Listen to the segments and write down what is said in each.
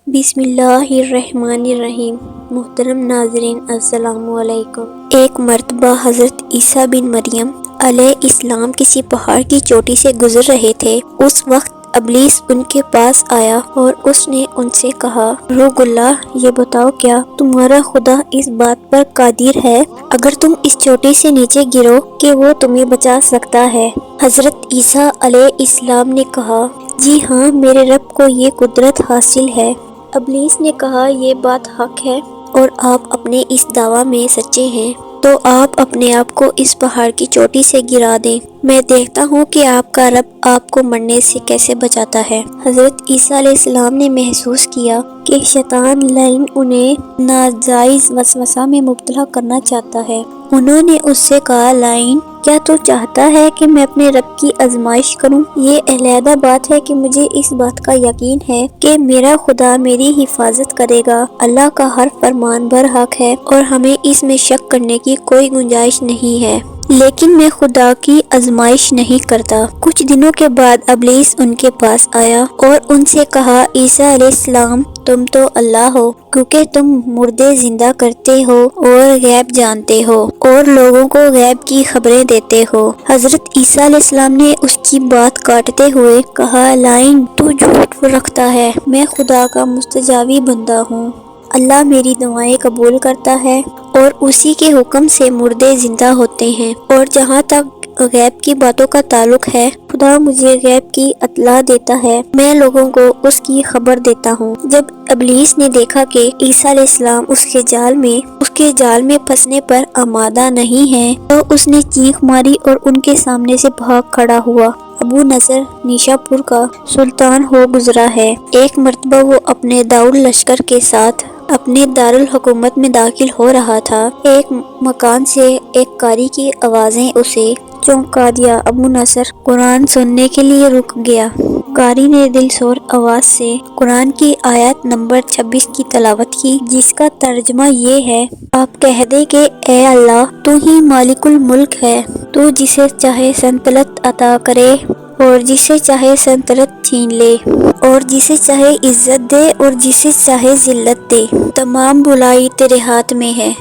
بسم اللہ الرحمن الرحیم۔ محترم ناظرین السلام علیکم۔ ایک مرتبہ حضرت عیسیٰ بن مریم علیہ السلام کسی پہاڑ کی چوٹی سے گزر رہے تھے۔ اس وقت ابلیس ان کے پاس آیا اور اس نے ان سے کہا، روح اللہ، یہ بتاؤ کیا تمہارا خدا اس بات پر قادر ہے اگر تم اس چوٹی سے نیچے گرو کہ وہ تمہیں بچا سکتا ہے؟ حضرت عیسیٰ علیہ السلام نے کہا، جی ہاں، میرے رب کو یہ قدرت حاصل ہے۔ ابلیس نے کہا، یہ بات حق ہے اور آپ اپنے اس دعویٰ میں سچے ہیں تو آپ اپنے آپ کو اس پہاڑ کی چوٹی سے گرا دیں، میں دیکھتا ہوں کہ آپ کا رب آپ کو مرنے سے کیسے بچاتا ہے۔ حضرت عیسیٰ علیہ السلام نے محسوس کیا کہ شیطان لعین انہیں ناجائز وسوسہ میں مبتلا کرنا چاہتا ہے۔ انہوں نے اس سے کہا، لعین، کیا تو چاہتا ہے کہ میں اپنے رب کی آزمائش کروں؟ یہ علیحدہ بات ہے کہ مجھے اس بات کا یقین ہے کہ میرا خدا میری حفاظت کرے گا۔ اللہ کا ہر فرمان برحق ہے اور ہمیں اس میں شک کرنے کی کوئی گنجائش نہیں ہے، لیکن میں خدا کی آزمائش نہیں کرتا۔ کچھ دنوں کے بعد ابلیس ان کے پاس آیا اور ان سے کہا، عیسیٰ علیہ السلام، تم تو اللہ ہو کیونکہ تم مردے زندہ کرتے ہو اور غیب جانتے ہو اور لوگوں کو غیب کی خبریں دیتے ہو۔ حضرت عیسیٰ علیہ السلام نے اس کی بات کاٹتے ہوئے کہا، لعین، تو جھوٹ رکھتا ہے، میں خدا کا مستجابی بندہ ہوں۔ اللہ میری دعائیں قبول کرتا ہے اور اسی کے حکم سے مردے زندہ ہوتے ہیں، اور جہاں تک غیب کی باتوں کا تعلق ہے، خدا مجھے غیب کی اطلاع دیتا ہے، میں لوگوں کو اس کی خبر دیتا ہوں۔ جب ابلیس نے دیکھا کہ عیسیٰ علیہ السلام اس کے جال میں پھنسنے پر آمادہ نہیں ہیں تو اس نے چیخ ماری اور ان کے سامنے سے بھاگ کھڑا ہوا۔ ابو نصر نیشا پور کا سلطان ہو گزرا ہے۔ ایک مرتبہ وہ اپنے داؤد لشکر کے ساتھ اپنے دارالحکومت میں داخل ہو رہا تھا۔ ایک مکان سے ایک قاری کی آوازیں اسے چونکا دیا۔ ابو نصر قرآن سننے کے لیے رک گیا۔ قاری نے دل سور آواز سے قرآن کی آیت نمبر 26 کی تلاوت کی، جس کا ترجمہ یہ ہے، آپ کہہ دیں کہ اے اللہ، تو ہی مالک الملک ہے، تو جسے چاہے سلطنت عطا کرے اور جسے چاہے سلطنت چھین لے، اور جسے چاہے عزت دے اور جسے چاہے ذلت دے، تمام بھلائی تیرے ہاتھ میں ہے،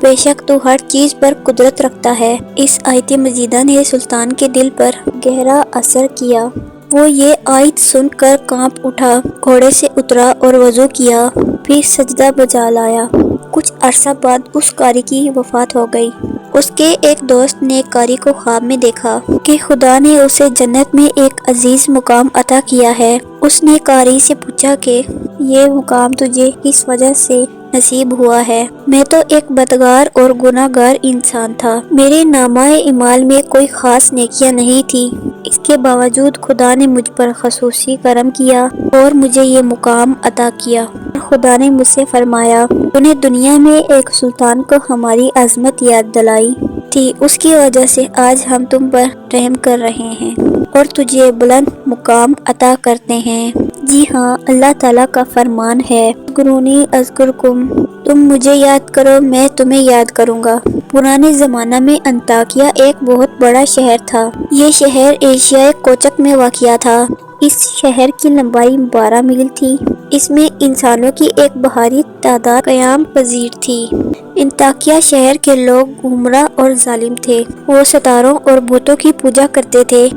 بے شک تو ہر چیز پر قدرت رکھتا ہے۔ اس آیت مجیدہ نے سلطان کے دل پر گہرا اثر کیا۔ وہ یہ آیت سن کر کانپ اٹھا، گھوڑے سے اترا اور وضو کیا، پھر سجدہ بجا لایا۔ کچھ عرصہ بعد اس قاری کی وفات ہو گئی۔ اس کے ایک دوست نے قاری کو خواب میں دیکھا کہ خدا نے اسے جنت میں ایک عزیز مقام عطا کیا ہے۔ اس نے قاری سے پوچھا کہ یہ مقام تجھے کس وجہ سے نصیب ہوا ہے؟ میں تو ایک بدکار اور گناہ گار انسان تھا، میرے نامہ اعمال میں کوئی خاص نیکیاں نہیں تھی، اس کے باوجود خدا نے مجھ پر خصوصی کرم کیا اور مجھے یہ مقام عطا کیا۔ خدا نے مجھ سے فرمایا، تو نے دنیا میں ایک سلطان کو ہماری عظمت یاد دلائی تھی، اس کی وجہ سے آج ہم تم پر رحم کر رہے ہیں اور تجھے بلند مقام عطا کرتے ہیں۔ جی ہاں، اللہ تعالیٰ کا فرمان ہے، اذکرونی اذکرکم، تم مجھے یاد کرو، میں تمہیں یاد کروں گا۔ پرانے زمانہ میں انطاکیہ ایک بہت بڑا شہر تھا۔ یہ شہر ایشیائے کوچک میں واقع تھا۔ اس شہر کی لمبائی 12 میل تھی۔ اس میں انسانوں کی ایک بھاری تعداد قیام پذیر تھی۔ انطاکیہ شہر کے لوگ گمراہ اور ظالم تھے۔ وہ ستاروں اور بتوں کی پوجا کرتے تھے۔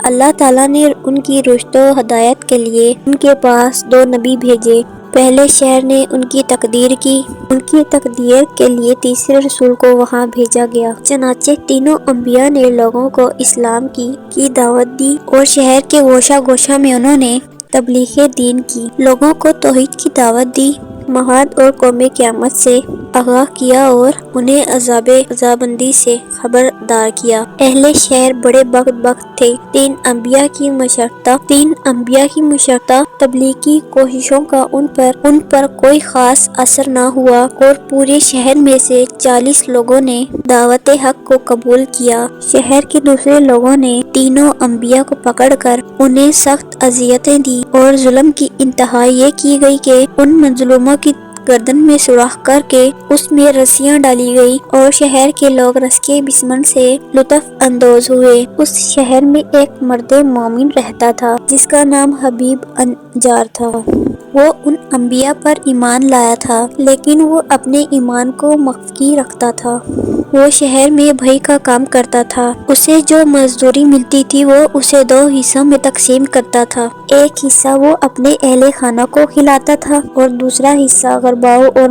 اللہ تعالیٰ نے ان کی رشد و ہدایت کے لیے ان کے پاس 2 نبی بھیجے۔ پہلے شہر نے ان کی تقدیر کی، ان کی تقدیر کے لیے تیسرے رسول کو وہاں بھیجا گیا۔ چنانچہ تینوں انبیاء نے لوگوں کو اسلام کی دعوت دی اور شہر کے گوشہ گوشہ میں انہوں نے تبلیغ دین کی، لوگوں کو توحید کی دعوت دی، معاد اور قوم قیامت سے آگاہ کیا اور انہیں عذابندی سے خبردار کیا۔ اہل شہر بڑے بدبخت تھے۔ 3 انبیاء کی مشترکہ تبلیغی کوششوں کا ان پر کوئی خاص اثر نہ ہوا اور پورے شہر میں سے 40 لوگوں نے دعوت حق کو قبول کیا۔ شہر کے دوسرے لوگوں نے تینوں انبیاء کو پکڑ کر انہیں سخت اذیتیں دی اور ظلم کی انتہا یہ کی گئی کہ ان مظلوموں کی گردن میں سوراخ کر کے اس میں رسیاں ڈالی گئی اور شہر کے لوگ رس کے بسمن سے لطف اندوز ہوئے۔ اس شہر میں ایک مرد مومن رہتا تھا جس کا نام حبیب النجار تھا۔ وہ ان انبیاء پر ایمان لایا تھا لیکن وہ اپنے ایمان کو مخفی رکھتا تھا۔ وہ شہر میں بھائی کا کام کرتا تھا۔ اسے جو مزدوری ملتی تھی وہ اسے 2 حصوں میں تقسیم کرتا تھا۔ ایک حصہ وہ اپنے اہل خانہ کو کھلاتا تھا اور دوسرا حصہ غرباؤں اور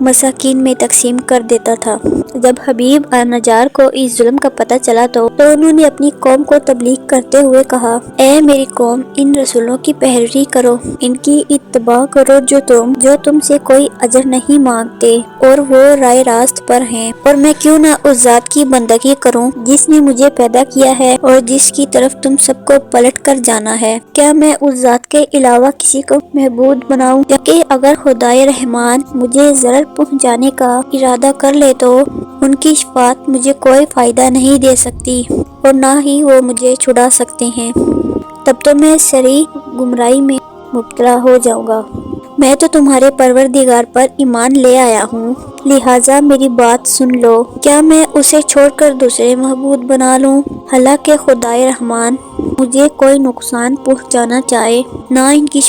مساکین میں تقسیم کر دیتا تھا۔ جب حبیب النجار کو اس ظلم کا پتہ چلا تو انہوں نے اپنی قوم کو تبلیغ کرتے ہوئے کہا، اے میری قوم، ان رسولوں کی پیروی کرو، ان کی اتباع کرو جو تم سے کوئی اجر نہیں مانگتے اور وہ رائے راست پر ہیں، اور میں کیوں نہ اس ذات کی بندگی کروں جس نے مجھے پیدا کیا ہے اور جس کی طرف تم سب کو پلٹ کر جانا ہے۔ کیا میں اس ذات کے علاوہ کسی کو معبود بناؤں؟ کہ اگر خدائے رحمان مجھے ضرر پہنچانے کا ارادہ کر لے تو ان کی شفاعت مجھے کوئی فائدہ نہیں دے سکتی اور نہ ہی وہ مجھے چھڑا سکتے ہیں، تب تو میں سری گمراہی میں مبتلا ہو جاؤں گا۔ میں تو تمہارے پروردگار پر ایمان لے آیا ہوں، لہٰذا میری بات سن لو۔ کیا میں اسے چھوڑ کر دوسرے معبود بنا لوں؟ حالانکہ خدائے رحمان مجھے کوئی نقصان پہنچانا چاہے، نہ ان کی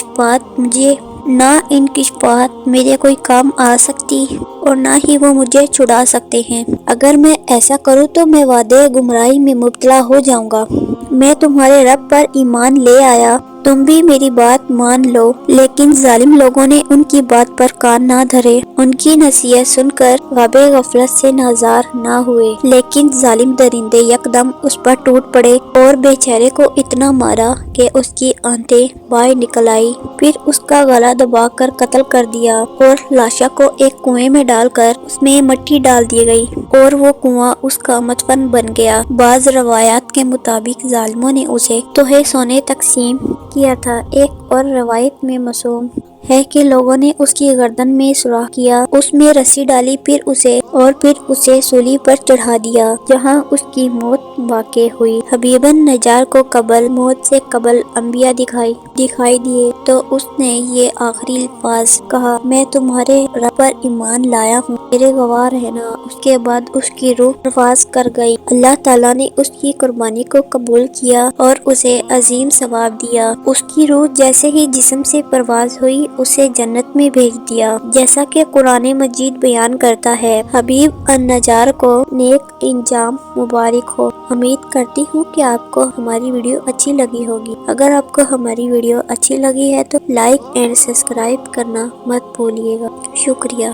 شفاعت میرے کوئی کام آ سکتی اور نہ ہی وہ مجھے چھڑا سکتے ہیں۔ اگر میں ایسا کروں تو میں وعدے گمراہی میں مبتلا ہو جاؤں گا۔ میں تمہارے رب پر ایمان لے آیا، تم بھی میری بات مان لو۔ لیکن ظالم لوگوں نے ان کی بات پر کان نہ دھرے، ان کی نصیحت سن کر خواب غفلت سے ناظر نہ ہوئے، لیکن ظالم درندے یکدم اس پر ٹوٹ پڑے اور بیچارے کو اتنا مارا کہ اس کی آنتیں باہر نکل آئی، پھر اس کا گلا دبا کر قتل کر دیا اور لاشا کو ایک کنویں میں ڈال کر اس میں مٹی ڈال دی گئی اور وہ کنواں اس کا مدفن بن گیا۔ بعض روایات کے مطابق ظالموں نے اسے تحفے سونے تقسیم کیا تھا۔ ایک اور روایت میں مرسوم ہے کہ لوگوں نے اس کی گردن میں سوراخ کیا، اس میں رسی ڈالی، پھر اسے سولی پر چڑھا دیا جہاں اس کی موت واقع ہوئی۔ حبیب النجار کو موت سے قبل انبیاء دکھائی دیے تو اس نے یہ آخری الفاظ کہا، میں تمہارے رب پر ایمان لایا ہوں، میرے گواہ رہنا۔ اس کے بعد اس کی روح پرواز کر گئی۔ اللہ تعالیٰ نے اس کی قربانی کو قبول کیا اور اسے عظیم ثواب دیا۔ اس کی روح جیسے ہی جسم سے پرواز ہوئی اسے جنت میں بھیج دیا، جیسا کہ قرآن مجید بیان کرتا ہے۔ حبیب النجار کو نیک انجام مبارک ہو۔ امید کرتی ہوں کہ آپ کو ہماری ویڈیو اچھی لگی ہوگی۔ اگر آپ کو ہماری ویڈیو اچھی لگی ہے تو لائک اینڈ سبسکرائب کرنا مت بھولیے گا۔ شکریہ۔